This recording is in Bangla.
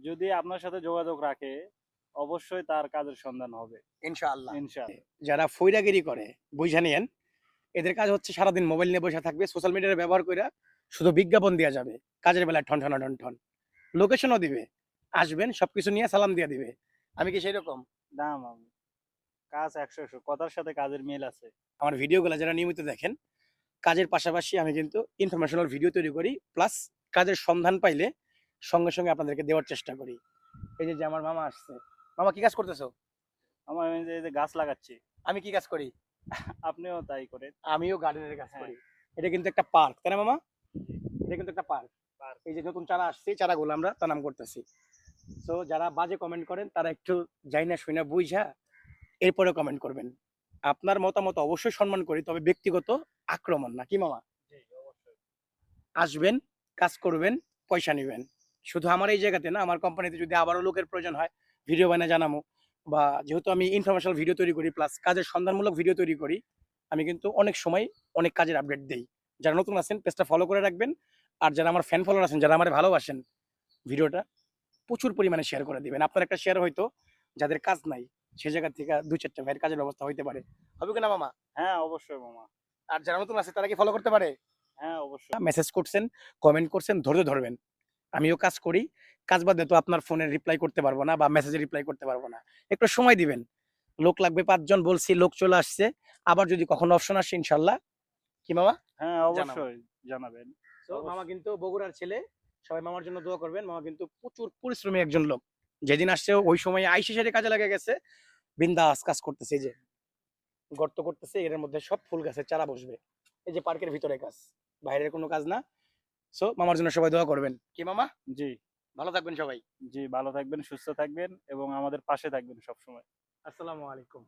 যদি আপনার সাথে যোগাযোগ রাখে অবশ্যই তার কাজের সন্ধান হবে ইনশাআল্লাহ। ইনশাআল্লাহ। যারা ফইরাগিরি করে বুঝা নিয়েন, এদের কাজ হচ্ছে সারাদিন মোবাইল নিয়ে বসে থাকবে, সোশ্যাল মিডিয়া ব্যবহার কইরা শুধু বিজ্ঞাপন দেয়া যাবে। কাজের বেলায় ঠন ঠন। লোকেশনও দিবে। আসবেন সবকিছু নিয়ে সালাম দিয়ে দিবে। আমি কি সেইরকম? না মামু, কাজ ১০০ কথার সাথে কাজের মিল আছে। আমার ভিডিওগুলো যারা নিয়মিত দেখেন, কাজের পাশাপাশি আমি কিন্তু ইনফরমেশনাল ভিডিও তৈরি করি। প্লাস কাজের সন্ধান পাইলে সঙ্গে আপনাদেরকে দেওয়ার চেষ্টা করি। এই যে আমার মামা আসছে। মামা কি কাজ করতেছো? আমার এই যে গাছ লাগাচ্ছি। আমি কি কাজ করি? আপনিও তাই করেন। আমিও গার্ডেনের কাজ হ্যাঁ। করি। এটা কিন্তু একটা পার্ক, তাই না মামা? জি। এটা কিন্তু একটা পার্ক। পার্ক। এই যে নতুন চারা আসছে, এই চারাগুলো আমরা তানাম করতেছি। সো যারা বাজে কমেন্ট করেন তারা একটু যাই না শুই না বুঝা এরপরে কমেন্ট করবেন। আপনার মতামত অবশ্যই সম্মান করি, তবে ব্যক্তিগত আক্রমণ না। কি মামা? জি, অবশ্যই। আসবেন, কাজ করবেন, পয়সা নিবেন। শুধু আমার এই জায়গাতে না, আমার কোম্পানিতে যদি আবারও লোকের প্রয়োজন হয়, ভিডিও বানায় জানামু, বা যেহেতু আমি ইনফরমেশনাল ভিডিও তৈরি করি প্লাস কাজের সন্ধানমূলক ভিডিও তৈরি করি, আমি কিন্তু অনেক সময় অনেক কাজের আপডেট দেই। যারা নতুন আছেন পেজটা ফলো করে রাখবেন। আর যারা আমার ফ্যান ফলোয়ার আছেন, যারা আমারে ভালোবাসেন, ভিডিওটা প্রচুর পরিমাণে শেয়ার করে দিবেন। আপনার একটা শেয়ার হয়তো যাদের কাজ নাই, সে জায়গা থেকে ২-৪ টা ভাইয়ের কাজের ব্যবস্থা হইতে পারে। হবে কিনা মামা? হ্যাঁ, অবশ্যই মামা। আর যারা নতুন আছে তারা কি ফলো করতে পারে? হ্যাঁ, অবশ্যই। মেসেজ করছেন, কমেন্ট করছেন, ধৈর্য ধরবেন। আমিও কাজ করি। কাজ বাদে তো আপনার ফোনে রিপ্লাই করতে পারব না বা মেসেজে রিপ্লাই করতে পারব না। একটু সময় দিবেন। লোক লাগবে ৫ জন বলছি, লোক চলে আসছে। আবার যদি কখনো অপশন আসে ইনশাআল্লাহ, কি মামা? হ্যাঁ, জানাবো। অবশ্যই জানাবেন। তো অবশ্যই। মামা কিন্তু বগুড়ার ছেলে। সবাই মামার জন্য দোয়া করবেন। মামা কিন্তু প্রচুর পরিশ্রমী একজন লোক। যেদিন আসছে ওই সময় আইসে সেরে কাজে লেগে গেছে। বিন্দাস কাজ করতেছে। এই যে গর্ত করতেছে, এর মধ্যে সব ফুল গাছের চারা বসবে। এই যে পার্কের ভিতরে কাজ। বাইরের কোনো কাজ না। সো মামার জন্য সবাই দোয়া করবেন। কি মামা? জি, ভালো থাকবেন সবাই। জি, ভালো থাকবেন, সুস্থ থাকবেন এবং আমাদের পাশে থাকবেন সবসময়। আসসালামু আলাইকুম।